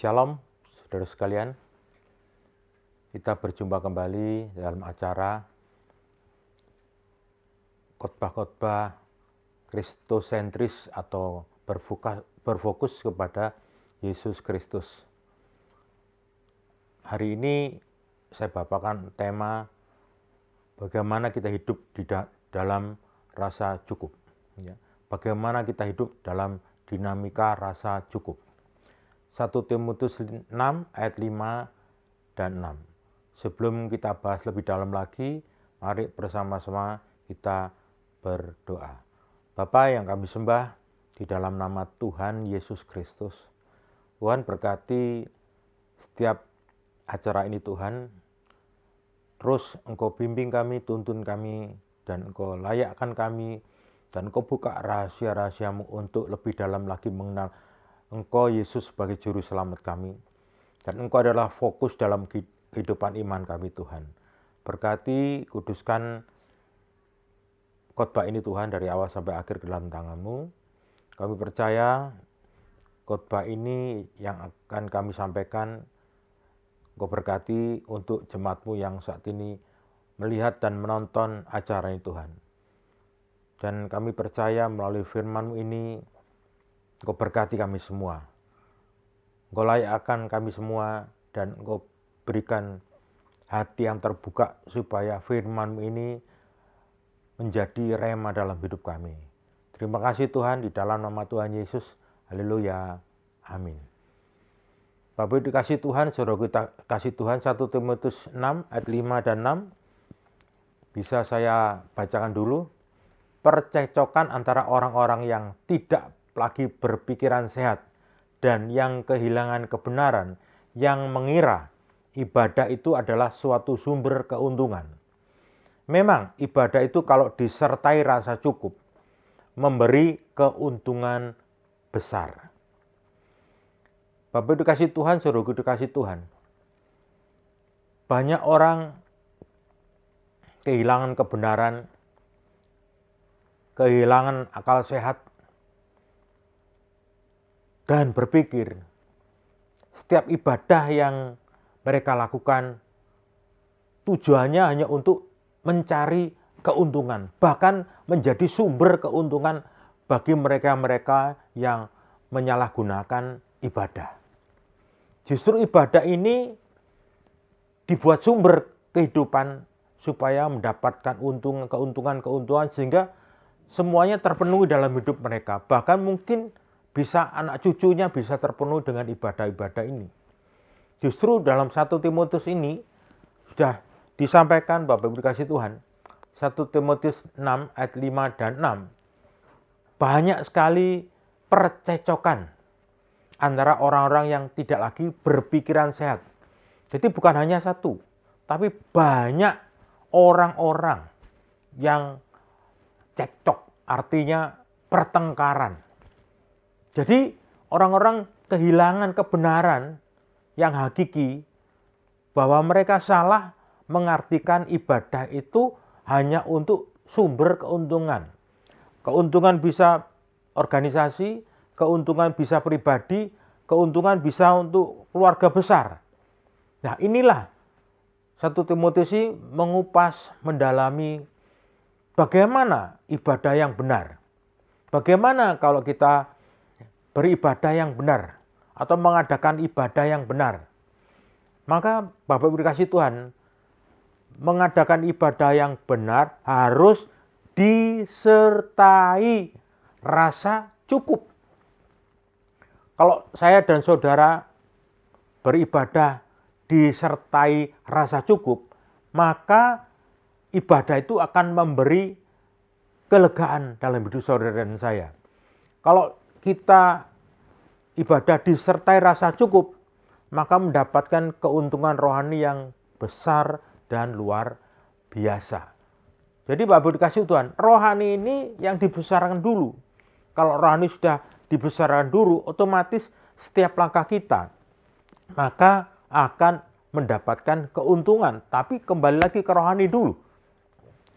Shalom, saudara sekalian. Kita berjumpa kembali dalam acara khotbah-khotbah kristosentris atau berfokus kepada Yesus Kristus. Hari ini saya bawakan tema bagaimana kita hidup di dalam rasa cukup. Bagaimana kita hidup dalam dinamika rasa cukup. 1 Timotius 6 ayat 5 dan 6. Sebelum kita bahas lebih dalam lagi, mari bersama-sama kita berdoa. Bapa yang kami sembah di dalam nama Tuhan Yesus Kristus. Tuhan berkati setiap acara ini Tuhan. Terus Engkau bimbing kami, tuntun kami, dan Engkau layakkan kami, dan Engkau buka rahasia-rahasiamu untuk lebih dalam lagi mengenal Engkau Yesus sebagai juru selamat kami. Dan Engkau adalah fokus dalam kehidupan iman kami Tuhan. Berkati, kuduskan khotbah ini Tuhan dari awal sampai akhir ke dalam tangan-Mu. Kami percaya khotbah ini yang akan kami sampaikan, Engkau berkati untuk jemaat-Mu yang saat ini melihat dan menonton acara ini Tuhan. Dan kami percaya melalui firman-Mu ini, Engkau berkati kami semua. Engkau layakkan kami semua dan Engkau berikan hati yang terbuka supaya firman-Mu ini menjadi rema dalam hidup kami. Terima kasih Tuhan di dalam nama Tuhan Yesus. Haleluya. Amin. Bapak Ibu dikasih Tuhan, saudara kita kasih Tuhan 1 Timotius 6 ayat 5 dan 6. Bisa saya bacakan dulu. Percekcokan antara orang-orang yang tidak lagi berpikiran sehat dan yang kehilangan kebenaran, yang mengira ibadah itu adalah suatu sumber keuntungan. Memang ibadah itu kalau disertai rasa cukup, memberi keuntungan besar. Bapak dikasih Tuhan, saudara dikasih Tuhan. Banyak orang kehilangan kebenaran, kehilangan akal sehat, dan berpikir setiap ibadah yang mereka lakukan tujuannya hanya untuk mencari keuntungan, bahkan menjadi sumber keuntungan bagi mereka-mereka yang menyalahgunakan ibadah. Justru ibadah ini dibuat sumber kehidupan supaya mendapatkan keuntungan sehingga semuanya terpenuhi dalam hidup mereka. Bahkan mungkin bisa anak cucunya bisa terpenuhi dengan ibadah-ibadah ini. Justru dalam 1 Timotius ini sudah disampaikan Bapak Ibu dikasih Tuhan. 1 Timotius 6 ayat 5 dan 6. Banyak sekali percecokan antara orang-orang yang tidak lagi berpikiran sehat. Jadi bukan hanya satu, tapi banyak orang-orang yang cekcok, artinya pertengkaran. Jadi orang-orang kehilangan kebenaran yang hakiki bahwa mereka salah mengartikan ibadah itu hanya untuk sumber keuntungan. Keuntungan bisa organisasi, keuntungan bisa pribadi, keuntungan bisa untuk keluarga besar. Nah inilah 1 Timotius mengupas, mendalami bagaimana ibadah yang benar. Bagaimana kalau kita beribadah yang benar atau mengadakan ibadah yang benar. Maka Bapak Ibu dikasih Tuhan, mengadakan ibadah yang benar harus disertai rasa cukup. Kalau saya dan saudara beribadah disertai rasa cukup, maka ibadah itu akan memberi kelegaan dalam hidup saudara dan saya. Kalau kita ibadah disertai rasa cukup, maka mendapatkan keuntungan rohani yang besar dan luar biasa. Jadi Bapak dikasih Tuhan, rohani ini yang dibesarkan dulu. Kalau rohani sudah dibesarkan dulu, otomatis setiap langkah kita, maka akan mendapatkan keuntungan. Tapi kembali lagi ke rohani dulu,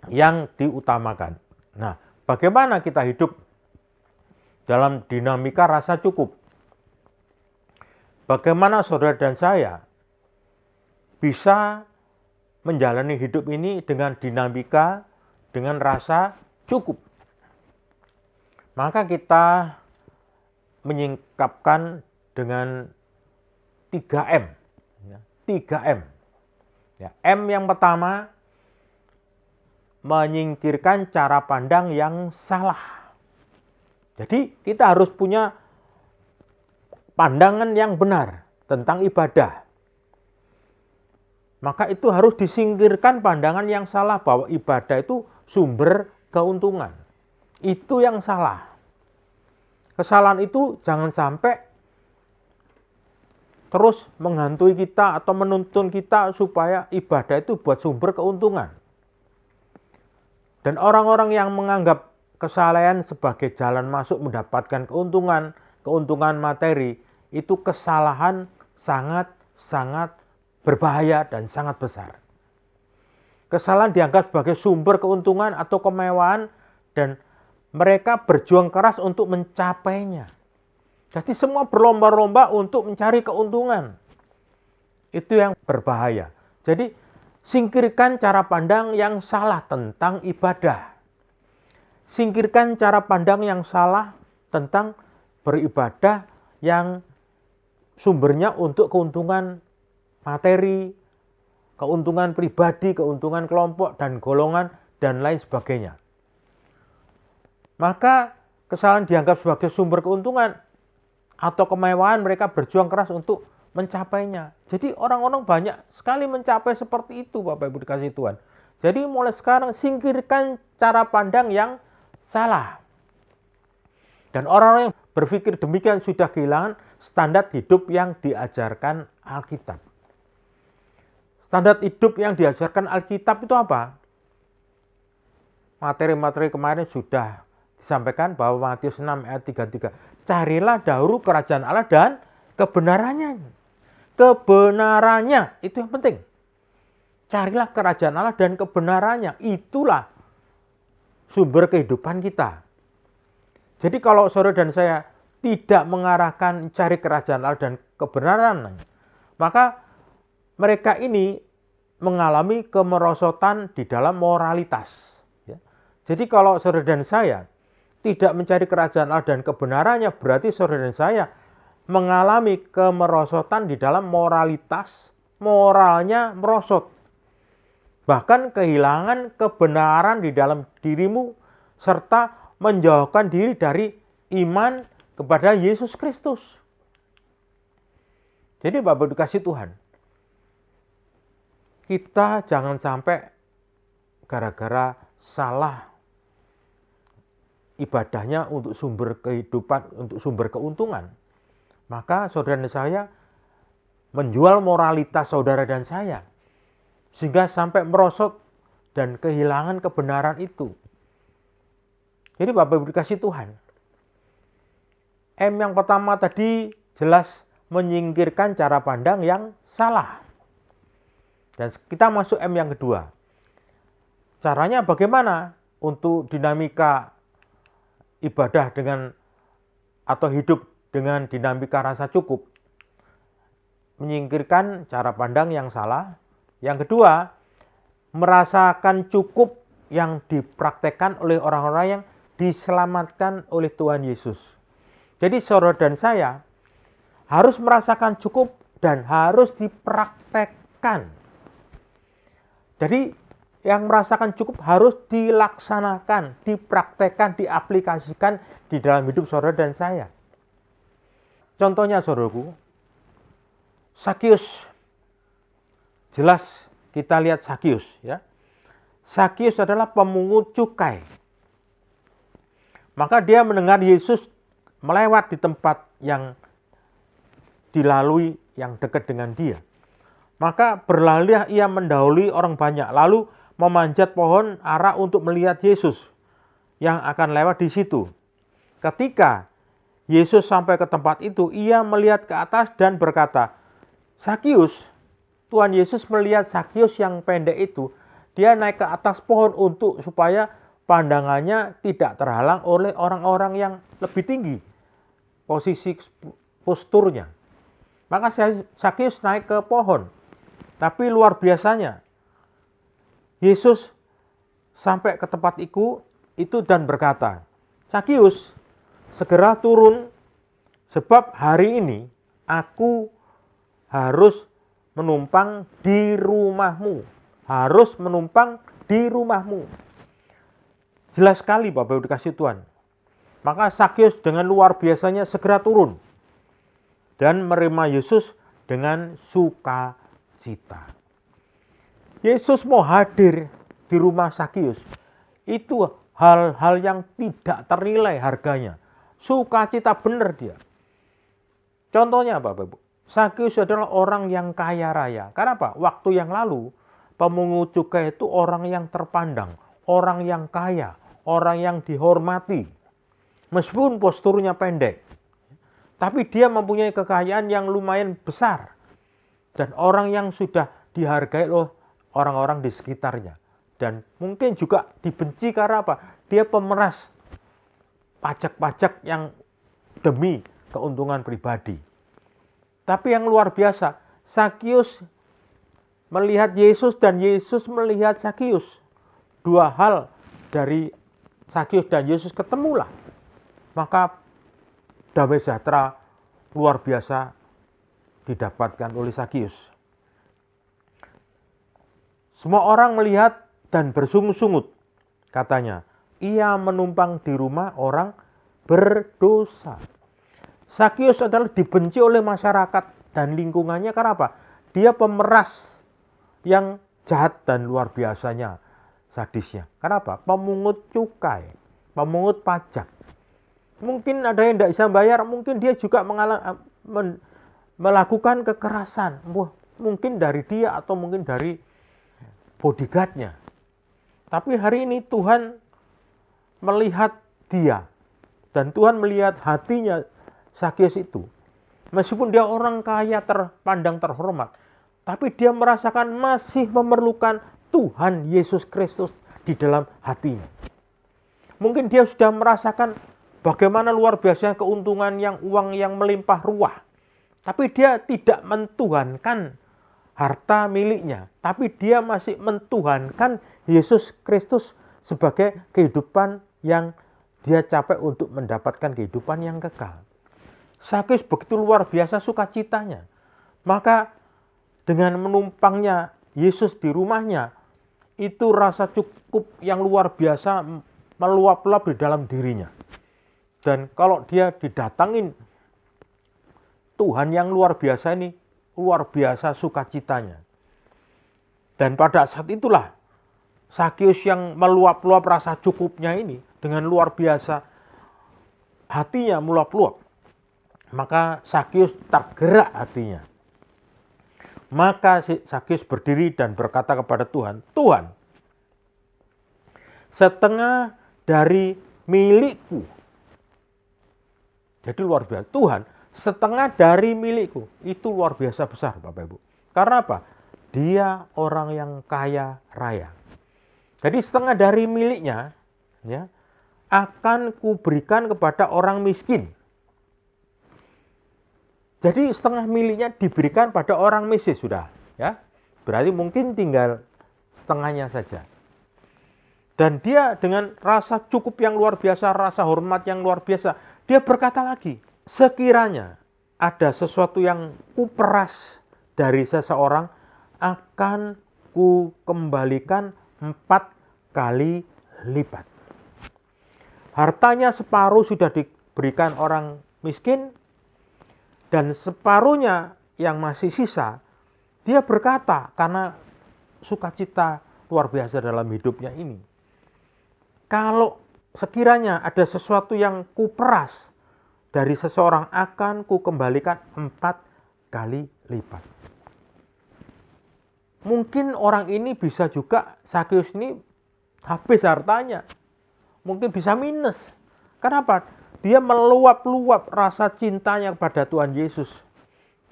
yang diutamakan. Nah, bagaimana kita hidup dalam dinamika rasa cukup? bagaimana saudara dan saya bisa menjalani hidup ini dengan dinamika, dengan rasa cukup. Maka kita menyingkapkan dengan 3M. 3M. Ya, M yang pertama, menyingkirkan cara pandang yang salah. Jadi kita harus punya pandangan yang benar tentang ibadah. Maka itu harus disingkirkan pandangan yang salah bahwa ibadah itu sumber keuntungan. Itu yang salah. Kesalahan itu jangan sampai terus menghantui kita atau menuntun kita supaya ibadah itu buat sumber keuntungan. Dan orang-orang yang menganggap kesalahan sebagai jalan masuk mendapatkan keuntungan materi, itu kesalahan sangat berbahaya dan sangat besar. Kesalahan dianggap sebagai sumber keuntungan atau kemewahan dan mereka berjuang keras untuk mencapainya. Jadi semua berlomba-lomba untuk mencari keuntungan. Itu yang berbahaya. Jadi singkirkan cara pandang yang salah tentang ibadah. Singkirkan cara pandang yang salah tentang beribadah yang sumbernya untuk keuntungan materi, keuntungan pribadi, keuntungan kelompok dan golongan dan lain sebagainya. Maka kesalahan dianggap sebagai sumber keuntungan atau kemewahan, mereka berjuang keras untuk mencapainya. Jadi orang-orang banyak sekali mencapai seperti itu, Bapak Ibu dikasih Tuhan. Jadi mulai sekarang singkirkan cara pandang yang salah. Dan orang-orang yang berpikir demikian sudah kehilangan standar hidup yang diajarkan Alkitab. Standar hidup yang diajarkan Alkitab itu apa? Materi-materi kemarin sudah disampaikan bahwa Matius 6 ayat 33. Carilah dahulu kerajaan Allah dan kebenarannya. Kebenarannya, itu yang penting. Carilah kerajaan Allah dan kebenarannya. Itulah sumber kehidupan kita. Jadi kalau saudara dan saya tidak mengarahkan cari kerajaan Allah dan kebenaran, maka mereka ini mengalami kemerosotan di dalam moralitas. Jadi kalau saudara dan saya tidak mencari kerajaan Allah dan kebenarannya, berarti saudara dan saya mengalami kemerosotan di dalam moralitas, moralnya merosot. Bahkan kehilangan kebenaran di dalam dirimu, serta menjauhkan diri dari iman kepada Yesus Kristus. Jadi Bapak dikasih Tuhan, kita jangan sampai gara-gara salah ibadahnya untuk sumber kehidupan, untuk sumber keuntungan, maka saudara dan saya menjual moralitas saudara dan saya, sehingga sampai merosot dan kehilangan kebenaran itu. Jadi Bapak Ibu dikasih Tuhan, M yang pertama tadi jelas menyingkirkan cara pandang yang salah. Dan kita masuk M yang kedua. Caranya bagaimana untuk dinamika ibadah dengan atau hidup dengan dinamika rasa cukup? Menyingkirkan cara pandang yang salah. Yang kedua, merasakan cukup yang dipraktekkan oleh orang-orang yang diselamatkan oleh Tuhan Yesus. Jadi saudara dan saya harus merasakan cukup dan harus dipraktekkan. Jadi yang merasakan cukup harus dilaksanakan, dipraktekkan, diaplikasikan di dalam hidup saudara dan saya. Contohnya saudaraku, Sakius. Jelas kita lihat Sakius, ya. Sakius adalah pemungut cukai. Maka dia mendengar Yesus melewat di tempat yang dilalui yang dekat dengan dia. Maka berlarilah ia mendahului orang banyak, lalu memanjat pohon ara untuk melihat Yesus yang akan lewat di situ. Ketika Yesus sampai ke tempat itu, ia melihat ke atas dan berkata, Sakius. Tuhan Yesus melihat Sakius yang pendek itu, dia naik ke atas pohon untuk supaya pandangannya tidak terhalang oleh orang-orang yang lebih tinggi posisi posturnya. Maka Sakius naik ke pohon. Tapi luar biasanya, Yesus sampai ke tempat itu dan berkata, Sakius, segera turun, sebab hari ini aku harus menumpang di rumahmu. Harus menumpang di rumahmu. Jelas sekali Bapak Ibu dikasih Tuhan. Maka Sakius dengan luar biasanya segera turun dan menerima Yesus dengan sukacita. Yesus mau hadir di rumah Sakius. Itu hal-hal yang tidak ternilai harganya. Sukacita benar dia. Contohnya Bapak Ibu, Sakius adalah orang yang kaya raya. Karena apa? Waktu yang lalu, pemungut cukai itu orang yang terpandang, orang yang kaya, orang yang dihormati. Meskipun posturnya pendek, tapi dia mempunyai kekayaan yang lumayan besar. Dan orang yang sudah dihargai oleh orang-orang di sekitarnya. Dan mungkin juga dibenci karena apa? Dia pemeras pajak-pajak yang demi keuntungan pribadi. Tapi yang luar biasa, Sakius melihat Yesus dan Yesus melihat Sakius. Dua hal dari Sakius dan Yesus ketemulah. Maka damai sejahtera luar biasa didapatkan oleh Sakius. Semua orang melihat dan bersungut-sungut. Katanya, ia menumpang di rumah orang berdosa. Sakius adalah dibenci oleh masyarakat dan lingkungannya karena apa? Dia pemeras yang jahat dan luar biasanya sadisnya. Kenapa? Pemungut cukai, pemungut pajak. Mungkin ada yang tidak bisa bayar, mungkin dia juga melakukan kekerasan. Mungkin dari dia atau mungkin dari bodyguardnya. Tapi hari ini Tuhan melihat dia. Dan Tuhan melihat hatinya Sakius itu. Meskipun dia orang kaya terpandang terhormat. Tapi dia merasakan masih memerlukan Tuhan Yesus Kristus di dalam hatinya. Mungkin dia sudah merasakan bagaimana luar biasa keuntungan uang yang melimpah ruah. Tapi dia tidak mentuhankan harta miliknya, tapi dia masih mentuhankan Yesus Kristus sebagai kehidupan yang dia capai untuk mendapatkan kehidupan yang kekal. Sakius begitu luar biasa sukacitanya. Maka dengan menumpangnya Yesus di rumahnya, itu rasa cukup yang luar biasa meluap-luap di dalam dirinya. Dan kalau dia didatangin Tuhan yang luar biasa ini, luar biasa sukacitanya. Dan pada saat itulah Sakius yang meluap-luap rasa cukupnya ini dengan luar biasa hatinya meluap-luap. Maka Sakius tergerak hatinya. Maka Sakius berdiri dan berkata kepada Tuhan, Tuhan, setengah dari milikku. Jadi luar biasa. Tuhan, setengah dari milikku. Itu luar biasa besar Bapak Ibu. Karena apa? Dia orang yang kaya raya. Jadi setengah dari miliknya ya, akan kuberikan kepada orang miskin. Jadi setengah miliknya diberikan pada orang miskin sudah. Ya, berarti mungkin tinggal setengahnya saja. Dan dia dengan rasa cukup yang luar biasa, rasa hormat yang luar biasa, dia berkata lagi, sekiranya ada sesuatu yang kuperas dari seseorang, akan kukembalikan 4 kali lipat. Hartanya separuh sudah diberikan orang miskin, dan separuhnya yang masih sisa, dia berkata karena sukacita luar biasa dalam hidupnya ini. Kalau sekiranya ada sesuatu yang kuperas dari seseorang, akan kukembalikan 4 kali lipat. Mungkin orang ini bisa juga, Sakius ini habis hartanya. Mungkin bisa minus. Kenapa? Dia meluap-luap rasa cintanya kepada Tuhan Yesus.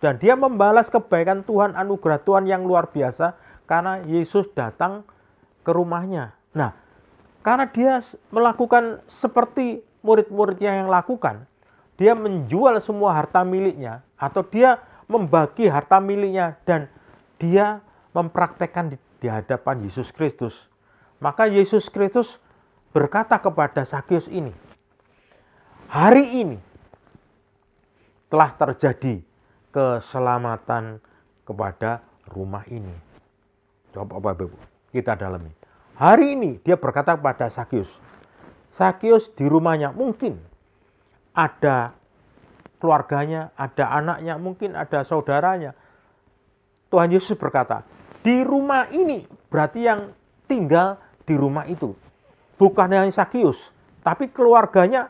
Dan dia membalas kebaikan Tuhan, anugerah Tuhan yang luar biasa karena Yesus datang ke rumahnya. Nah, karena dia melakukan seperti murid-muridnya yang lakukan, dia menjual semua harta miliknya atau dia membagi harta miliknya, dan dia mempraktekkan di hadapan Yesus Kristus. Maka Yesus Kristus berkata kepada Zakius ini, hari ini telah terjadi keselamatan kepada rumah ini. Coba Bapak Ibu, kita dalami. Hari ini dia berkata kepada Zakius. Zakius di rumahnya mungkin ada keluarganya, ada anaknya, mungkin ada saudaranya. Tuhan Yesus berkata, di rumah ini berarti yang tinggal di rumah itu. Bukan hanya Zakius, tapi keluarganya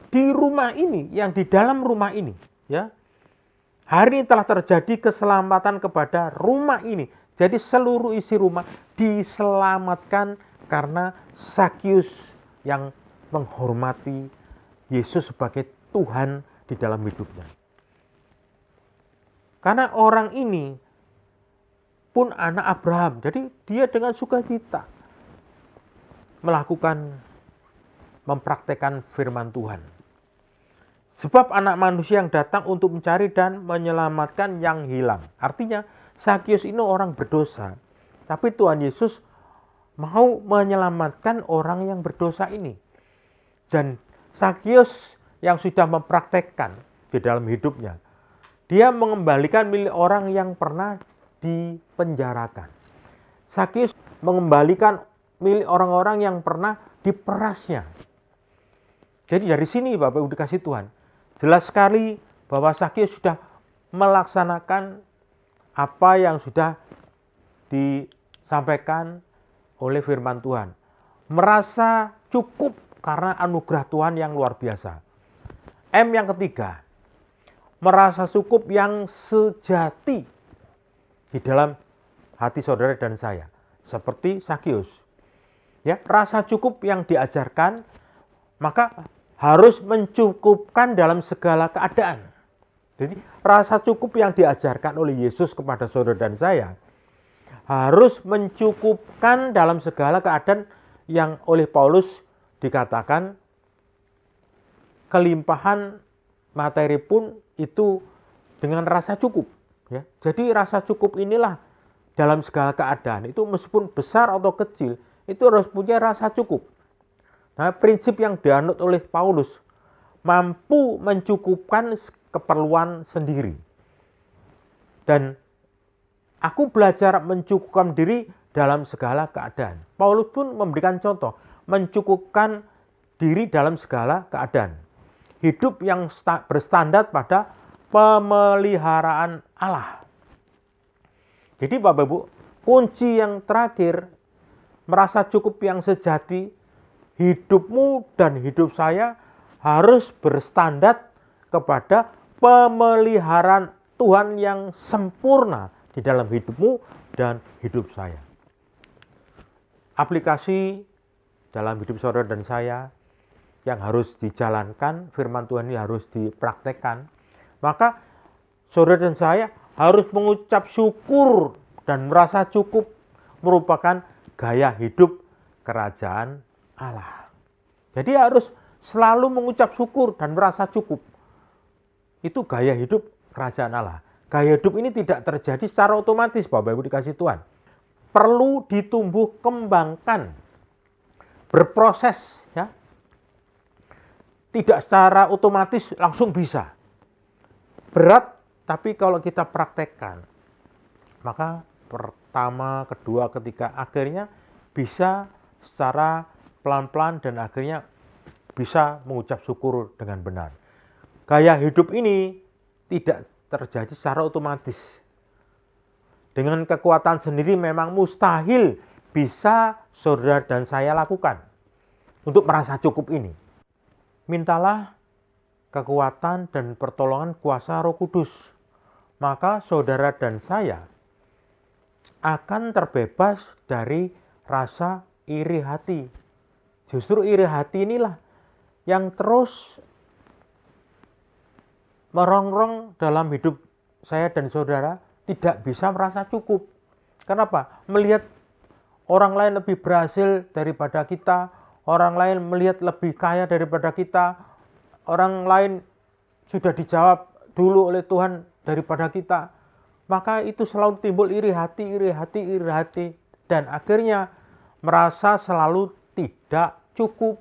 di rumah ini, yang di dalam rumah ini. Ya, hari ini telah terjadi keselamatan kepada rumah ini. Jadi seluruh isi rumah diselamatkan karena Zakius yang menghormati Yesus sebagai Tuhan di dalam hidupnya. Karena orang ini pun anak Abraham, jadi dia dengan sukacita mempraktekkan firman Tuhan. Sebab anak manusia yang datang untuk mencari dan menyelamatkan yang hilang. Artinya Zakius ini orang berdosa, tapi Tuhan Yesus mau menyelamatkan orang yang berdosa ini. Dan Zakius yang sudah mempraktekkan di dalam hidupnya, dia mengembalikan milik orang yang pernah dipenjarakan. Zakius mengembalikan milik orang-orang yang pernah diperasnya. Jadi dari sini Bapak Ibu dikasih Tuhan, jelas sekali bahwa Zakius sudah melaksanakan apa yang sudah disampaikan oleh firman Tuhan. Merasa cukup karena anugerah Tuhan yang luar biasa. M yang ketiga, merasa cukup yang sejati di dalam hati saudara dan saya. Seperti Zakius. Ya, rasa cukup yang diajarkan, maka harus mencukupkan dalam segala keadaan. Jadi rasa cukup yang diajarkan oleh Yesus kepada saudara dan saya harus mencukupkan dalam segala keadaan, yang oleh Paulus dikatakan kelimpahan materi pun itu dengan rasa cukup. Ya. Jadi rasa cukup inilah dalam segala keadaan, itu meskipun besar atau kecil, itu harus punya rasa cukup. Nah, prinsip yang dianut oleh Paulus, mampu mencukupkan keperluan sendiri. Dan aku belajar mencukupkan diri dalam segala keadaan. Paulus pun memberikan contoh, mencukupkan diri dalam segala keadaan. Hidup yang berstandar pada pemeliharaan Allah. Jadi Bapak Ibu, kunci yang terakhir, merasa cukup yang sejati, hidupmu dan hidup saya harus berstandar kepada pemeliharaan Tuhan yang sempurna di dalam hidupmu dan hidup saya. Aplikasi dalam hidup saudara dan saya yang harus dijalankan, firman Tuhan ini harus dipraktekkan, maka saudara dan saya harus mengucap syukur dan merasa cukup merupakan gaya hidup kerajaan Allah. Jadi harus selalu mengucap syukur dan merasa cukup. Itu gaya hidup kerajaan Allah. Gaya hidup ini tidak terjadi secara otomatis, Bapak Ibu dikasih Tuhan. Perlu ditumbuh kembangkan, berproses, ya. Tidak secara otomatis langsung bisa. Berat, tapi kalau kita praktekkan, maka pertama, kedua, ketiga, akhirnya bisa secara pelan-pelan dan akhirnya bisa mengucap syukur dengan benar. Gaya hidup ini tidak terjadi secara otomatis. Dengan kekuatan sendiri memang mustahil bisa saudara dan saya lakukan untuk merasa cukup ini. Mintalah kekuatan dan pertolongan kuasa Roh Kudus, maka saudara dan saya akan terbebas dari rasa iri hati. Justru iri hati inilah yang terus merongrong dalam hidup saya dan saudara, tidak bisa merasa cukup. Kenapa? Melihat orang lain lebih berhasil daripada kita, orang lain melihat lebih kaya daripada kita, orang lain sudah dijawab dulu oleh Tuhan daripada kita, maka itu selalu timbul iri hati, dan akhirnya merasa selalu tidak cukup.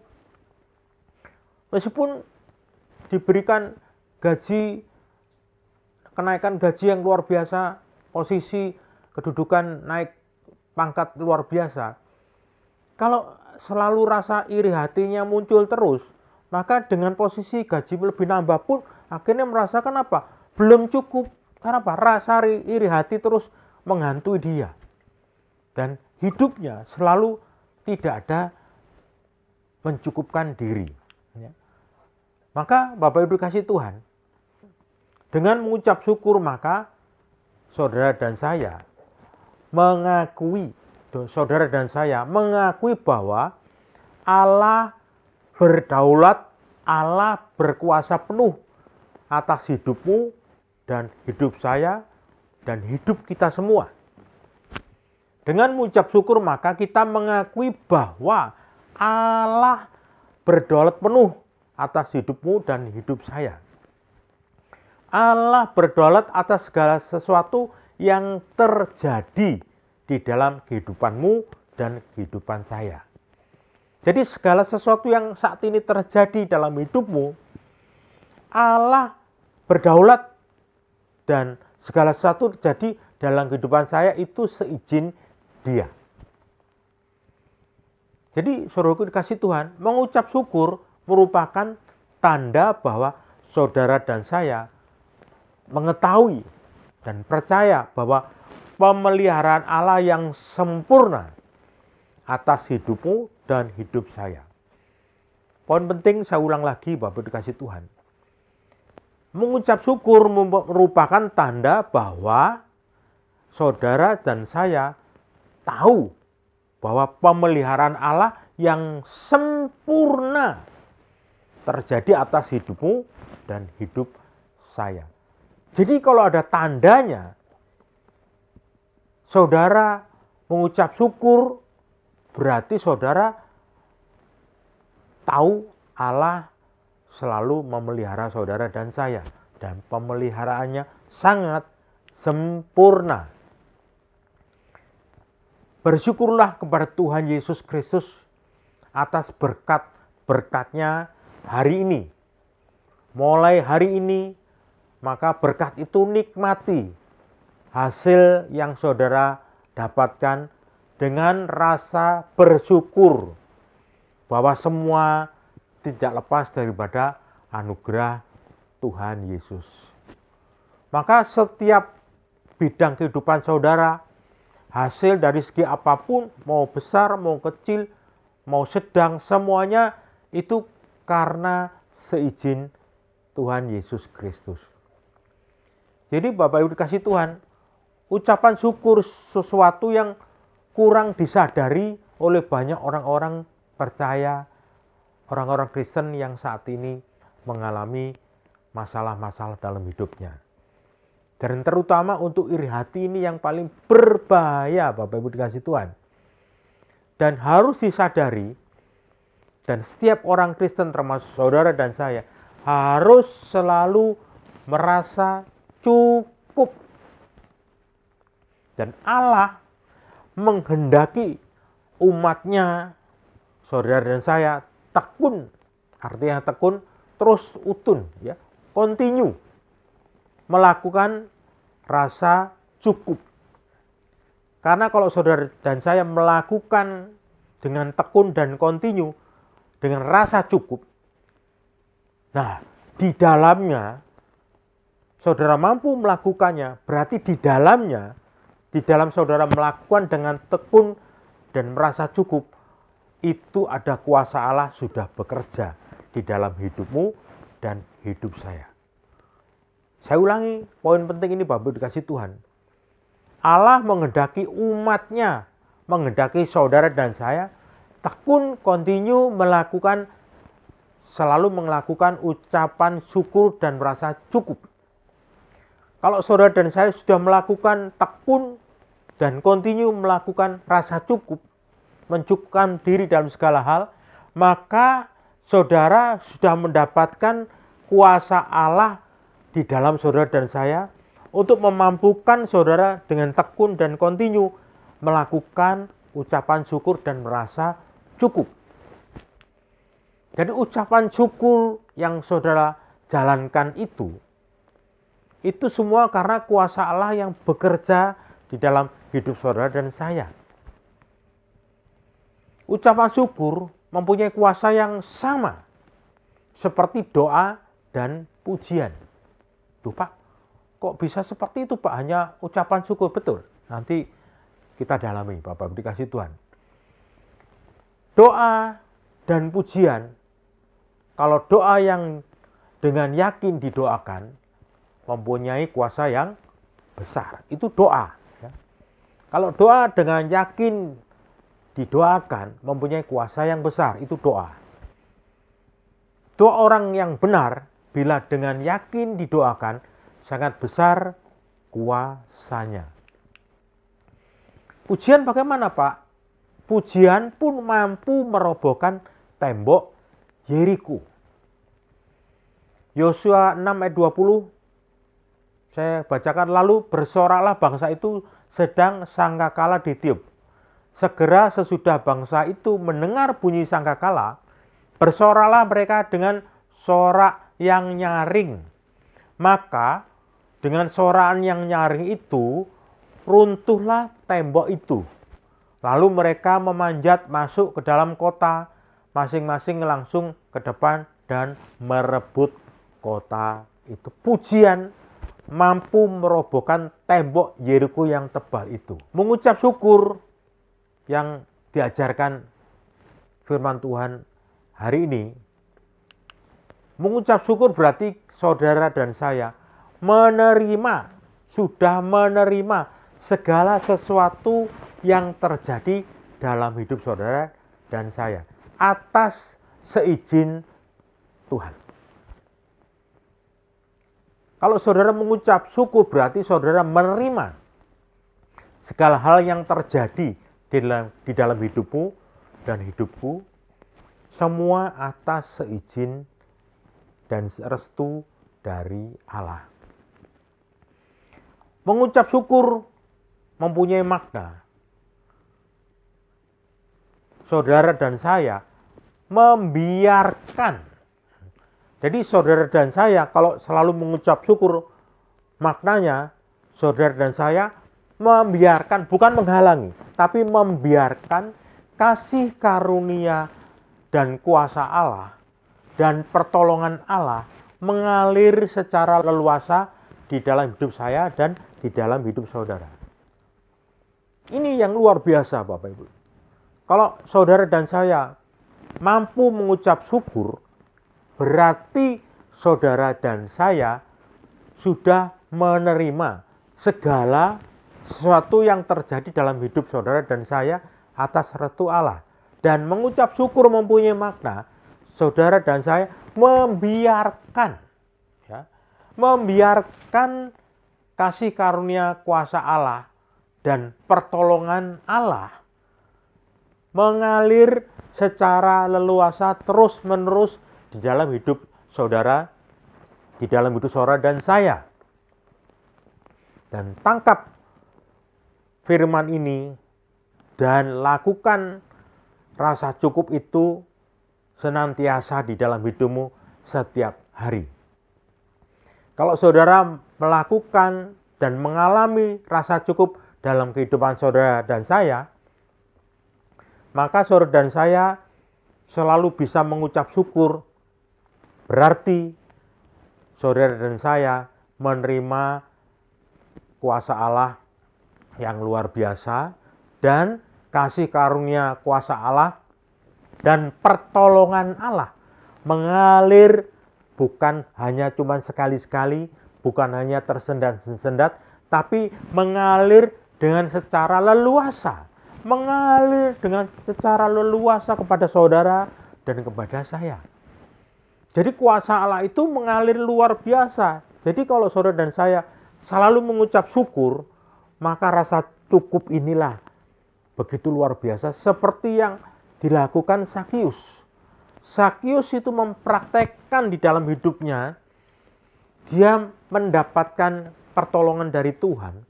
Meskipun diberikan gaji, kenaikan gaji yang luar biasa, posisi kedudukan naik pangkat luar biasa, kalau selalu rasa iri hatinya muncul terus, maka dengan posisi gaji lebih nambah pun akhirnya merasakan apa? Belum cukup. Kenapa? Rasa iri hati terus menghantui dia. Dan hidupnya selalu tidak ada mencukupkan diri. Maka Bapak Ibu kasih Tuhan, dengan mengucap syukur maka saudara dan saya mengakui bahwa Allah berdaulat, Allah berkuasa penuh atas hidupmu dan hidup saya dan hidup kita semua. Dengan mengucap syukur maka kita mengakui bahwa Allah berdaulat penuh atas hidupmu dan hidup saya. Allah berdaulat atas segala sesuatu yang terjadi di dalam kehidupanmu dan kehidupan saya. Jadi segala sesuatu yang saat ini terjadi dalam hidupmu, Allah berdaulat, dan segala sesuatu terjadi dalam kehidupan saya itu seizin Dia. Jadi saudaraku dikasih Tuhan, mengucap syukur merupakan tanda bahwa saudara dan saya mengetahui dan percaya bahwa pemeliharaan Allah yang sempurna atas hidupmu dan hidup saya. Poin penting saya ulang lagi Bapak dikasih Tuhan. Mengucap syukur merupakan tanda bahwa saudara dan saya tahu bahwa pemeliharaan Allah yang sempurna terjadi atas hidupmu dan hidup saya. Jadi kalau ada tandanya, saudara mengucap syukur, berarti saudara tahu Allah selalu memelihara saudara dan saya. Dan pemeliharaannya sangat sempurna. Bersyukurlah kepada Tuhan Yesus Kristus atas berkat-berkatnya hari ini. Mulai hari ini, maka berkat itu nikmati hasil yang saudara dapatkan dengan rasa bersyukur bahwa semua tidak lepas daripada anugerah Tuhan Yesus. Maka setiap bidang kehidupan saudara, hasil dari segi apapun, mau besar, mau kecil, mau sedang, semuanya itu karena seizin Tuhan Yesus Kristus. Jadi Bapak Ibu dikasih Tuhan, ucapan syukur sesuatu yang kurang disadari oleh banyak orang-orang percaya, orang-orang Kristen yang saat ini mengalami masalah-masalah dalam hidupnya. Dan terutama untuk iri hati ini yang paling berbahaya Bapak Ibu dikasih Tuhan. Dan harus disadari, dan setiap orang Kristen termasuk saudara dan saya, harus selalu merasa cukup. Dan Allah menghendaki umatnya, saudara dan saya, tekun. Artinya tekun, terus utun, ya, continue melakukan rasa cukup. Karena kalau saudara dan saya melakukan dengan tekun dan continue dengan rasa cukup, nah di dalamnya saudara mampu melakukannya, berarti di dalam saudara melakukan dengan tekun dan merasa cukup, itu ada kuasa Allah sudah bekerja di dalam hidupmu dan hidup saya. Saya ulangi poin penting ini Bapak dikasih Tuhan. Allah menghendaki umatnya, menghendaki saudara dan saya tekun continue selalu melakukan ucapan syukur dan merasa cukup. Kalau saudara dan saya sudah melakukan tekun dan continue melakukan rasa cukup, mencukupkan diri dalam segala hal, maka saudara sudah mendapatkan kuasa Allah di dalam saudara dan saya, untuk memampukan saudara dengan tekun dan kontinu melakukan ucapan syukur dan merasa cukup. Jadi ucapan syukur yang saudara jalankan itu semua karena kuasa Allah yang bekerja di dalam hidup saudara dan saya. Ucapan syukur mempunyai kuasa yang sama seperti doa dan pujian. Tuh Pak, kok bisa seperti itu Pak? Hanya ucapan syukur, betul. Nanti kita dalami, Bapak dikasih Tuhan. Doa dan pujian, kalau doa yang dengan yakin didoakan, mempunyai kuasa yang besar. Itu doa. Ya. Kalau doa dengan yakin didoakan, mempunyai kuasa yang besar. Itu doa. Doa orang yang benar, bila dengan yakin didoakan, sangat besar kuasanya. Pujian bagaimana Pak? Pujian pun mampu merobohkan tembok Yeriko. Yosua 6 ayat 20, saya bacakan, lalu bersoraklah bangsa itu sedang sangkakala ditiup. Segera sesudah bangsa itu mendengar bunyi sangkakala, bersoraklah mereka dengan sorak yang nyaring. Maka dengan sorakan yang nyaring itu, runtuhlah tembok itu. Lalu mereka memanjat masuk ke dalam kota, masing-masing langsung ke depan dan merebut kota itu. Pujian mampu merobohkan tembok Yeriko yang tebal itu. Mengucap syukur yang diajarkan firman Tuhan hari ini, mengucap syukur berarti saudara dan saya sudah menerima segala sesuatu yang terjadi dalam hidup saudara dan saya atas seizin Tuhan. Kalau saudara mengucap syukur berarti saudara menerima segala hal yang terjadi di dalam hidupmu dan hidupku, semua atas seizin dan restu dari Allah. Mengucap syukur mempunyai makna. Saudara dan saya membiarkan. Jadi saudara dan saya kalau selalu mengucap syukur, maknanya saudara dan saya membiarkan, bukan menghalangi, tapi membiarkan kasih karunia dan kuasa Allah dan pertolongan Allah mengalir secara leluasa di dalam hidup saya dan di dalam hidup saudara. Ini yang luar biasa Bapak Ibu. Kalau saudara dan saya mampu mengucap syukur, berarti saudara dan saya sudah menerima segala sesuatu yang terjadi dalam hidup saudara dan saya atas restu Allah. Dan mengucap syukur mempunyai makna, saudara dan saya membiarkan kasih karunia kuasa Allah dan pertolongan Allah mengalir secara leluasa terus-menerus di dalam hidup saudara, di dalam hidup saudara dan saya. Dan tangkap firman ini dan lakukan rasa cukup itu senantiasa di dalam hidupmu setiap hari. Kalau saudara melakukan dan mengalami rasa cukup dalam kehidupan saudara dan saya, maka saudara dan saya selalu bisa mengucap syukur. Berarti saudara dan saya menerima kuasa Allah yang luar biasa dan kasih karunia kuasa Allah dan pertolongan Allah mengalir bukan hanya cuma sekali-sekali, bukan hanya tersendat-sendat, tapi mengalir dengan secara leluasa. Mengalir dengan secara leluasa kepada saudara dan kepada saya. Jadi kuasa Allah itu mengalir luar biasa. Jadi kalau saudara dan saya selalu mengucap syukur, maka rasa cukup inilah begitu luar biasa seperti yang dilakukan Sakius. Sakius itu mempraktekkan di dalam hidupnya, dia mendapatkan pertolongan dari Tuhan,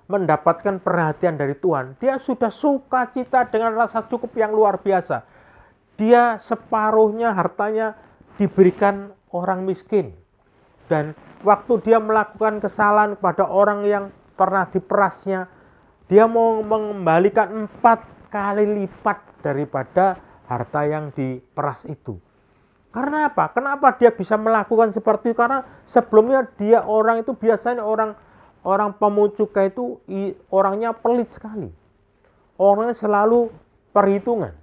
mendapatkan perhatian dari Tuhan, dia sudah sukacita dengan rasa cukup yang luar biasa. Dia separuhnya hartanya diberikan orang miskin. Dan waktu dia melakukan kesalahan kepada orang yang pernah diperasnya, dia mau mengembalikan 4 kali lipat daripada harta yang diperas itu. Karena apa? Kenapa dia bisa melakukan seperti itu? Karena sebelumnya dia orang itu biasanya orang pemungut cukai itu orangnya pelit sekali. Orangnya selalu perhitungan.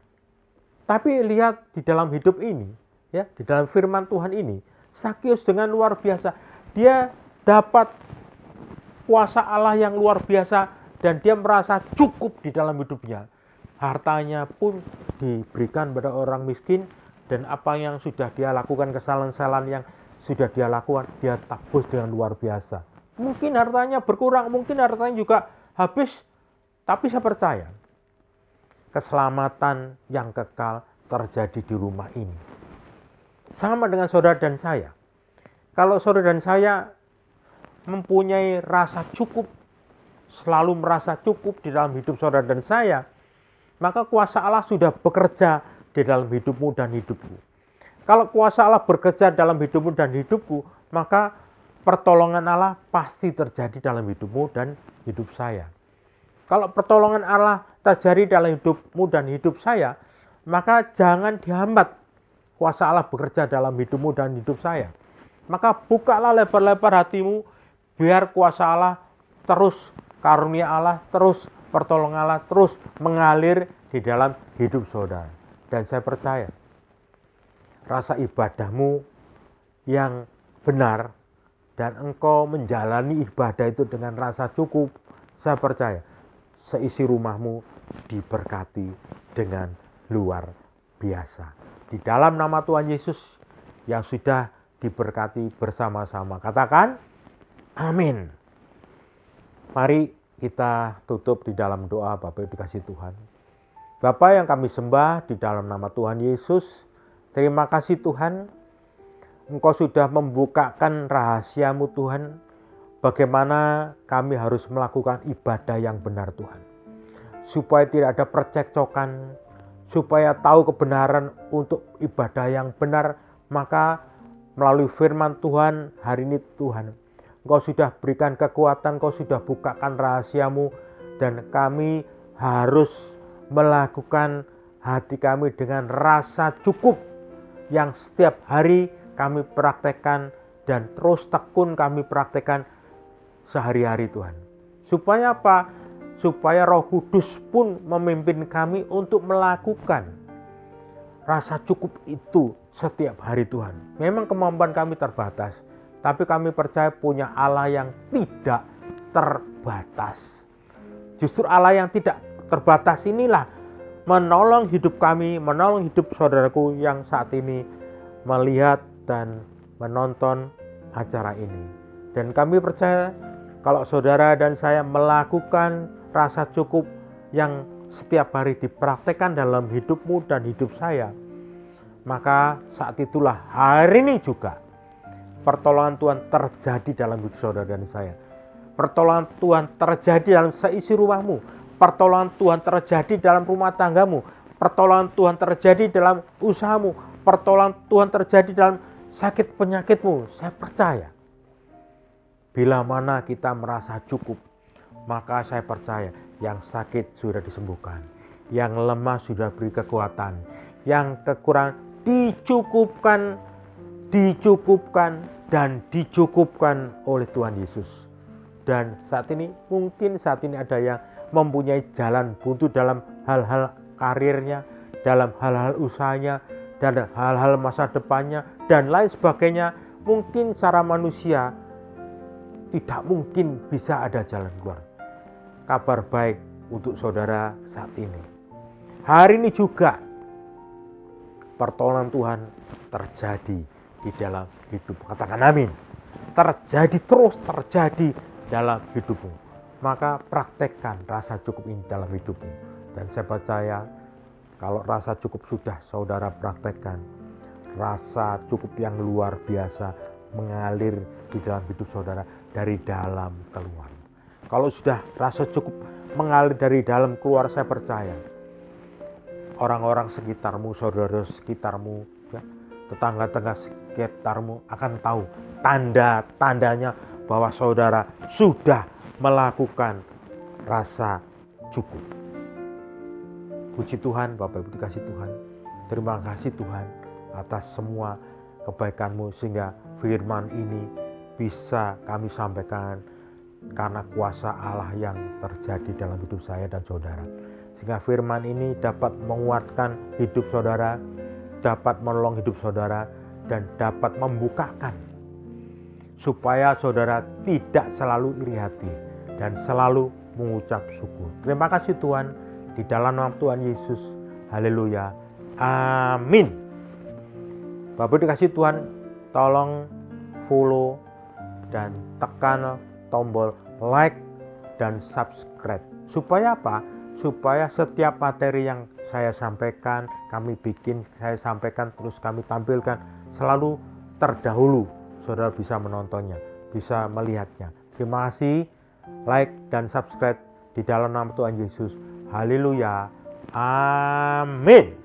Tapi lihat di dalam hidup ini, ya, di dalam firman Tuhan ini, Zakius dengan luar biasa, dia dapat kuasa Allah yang luar biasa dan dia merasa cukup di dalam hidupnya. Hartanya pun diberikan pada orang miskin, dan apa yang sudah dia lakukan, kesalahan-kesalahan yang sudah dia lakukan, dia tebus dengan luar biasa. Mungkin hartanya berkurang, mungkin hartanya juga habis, tapi saya percaya keselamatan yang kekal terjadi di rumah ini. Sama dengan saudara dan saya. Kalau saudara dan saya mempunyai rasa cukup, selalu merasa cukup di dalam hidup saudara dan saya, maka kuasa Allah sudah bekerja di dalam hidupmu dan hidupku. Kalau kuasa Allah bekerja dalam hidupmu dan hidupku, maka pertolongan Allah pasti terjadi dalam hidupmu dan hidup saya. Kalau pertolongan Allah terjadi dalam hidupmu dan hidup saya, maka jangan dihambat kuasa Allah bekerja dalam hidupmu dan hidup saya. Maka bukalah lebar-lebar hatimu, biar kuasa Allah terus, karunia Allah terus, pertolongan Allah terus mengalir di dalam hidup saudara. Dan saya percaya rasa ibadahmu yang benar dan engkau menjalani ibadah itu dengan rasa cukup, saya percaya seisi rumahmu diberkati dengan luar biasa. Di dalam nama Tuhan Yesus yang sudah diberkati bersama-sama. Katakan amin. Mari kita tutup di dalam doa. Bapak dikasih Tuhan. Bapa yang kami sembah di dalam nama Tuhan Yesus, terima kasih Tuhan, Engkau sudah membukakan rahasiamu Tuhan, bagaimana kami harus melakukan ibadah yang benar Tuhan. Supaya tidak ada percekcokan, supaya tahu kebenaran untuk ibadah yang benar, maka melalui firman Tuhan hari ini Tuhan, Engkau sudah berikan kekuatan, Engkau sudah bukakan rahasiamu, dan kami harus melakukan hati kami dengan rasa cukup yang setiap hari kami praktekkan dan terus tekun kami praktekkan sehari-hari Tuhan. Supaya apa? Supaya Roh Kudus pun memimpin kami untuk melakukan rasa cukup itu setiap hari Tuhan. Memang kemampuan kami terbatas, tapi kami percaya punya Allah yang tidak terbatas. Justru Allah yang tidak terbatas inilah menolong hidup kami, menolong hidup saudaraku yang saat ini melihat dan menonton acara ini. Dan kami percaya kalau saudara dan saya melakukan rasa cukup yang setiap hari dipraktekkan dalam hidupmu dan hidup saya, maka saat itulah hari ini juga pertolongan Tuhan terjadi dalam hidup saudara dan saya. Pertolongan Tuhan terjadi dalam seisi rumahmu. Pertolongan Tuhan terjadi dalam rumah tanggamu. Pertolongan Tuhan terjadi dalam usahamu. Pertolongan Tuhan terjadi dalam sakit penyakitmu. Saya percaya. Bila mana kita merasa cukup, maka saya percaya yang sakit sudah disembuhkan. Yang lemah sudah beri kekuatan. Yang kekurangan dicukupkan oleh Tuhan Yesus. Dan saat ini mungkin ada yang mempunyai jalan buntu dalam hal-hal karirnya, dalam hal-hal usahanya, dan hal-hal masa depannya, dan lain sebagainya. Mungkin secara manusia tidak mungkin bisa ada jalan keluar. Kabar baik untuk saudara saat ini. Hari ini juga pertolongan Tuhan terjadi di dalam hidup. Katakan amin. Terus terjadi dalam hidupmu. Maka praktekkan rasa cukup ini dalam hidupmu. Dan saya percaya kalau rasa cukup sudah saudara praktekkan, rasa cukup yang luar biasa mengalir di dalam hidup saudara dari dalam keluar. Kalau sudah rasa cukup mengalir dari dalam keluar, saya percaya orang-orang sekitarmu, saudara sekitarmu, ya, tetangga-tetangga sekitarmu akan tahu tanda-tandanya bahwa saudara sudah melakukan rasa cukup. Puji Tuhan, Bapak Ibu dikasih Tuhan. Terima kasih Tuhan atas semua kebaikan-Mu, sehingga firman ini bisa kami sampaikan karena kuasa Allah yang terjadi dalam hidup saya dan saudara. Sehingga firman ini dapat menguatkan hidup saudara, dapat menolong hidup saudara, dan dapat membukakan supaya saudara tidak selalu iri hati dan selalu mengucap syukur. Terima kasih Tuhan, di dalam nama Tuhan Yesus. Haleluya. Amin. Bapak dikasih Tuhan, tolong follow dan tekan tombol like dan subscribe. Supaya apa? Supaya setiap materi yang saya sampaikan, kami bikin, saya sampaikan, terus kami tampilkan, selalu terdahulu saudara bisa menontonnya, bisa melihatnya. Terima kasih. Like dan subscribe di dalam nama Tuhan Yesus. Haleluya. Amin.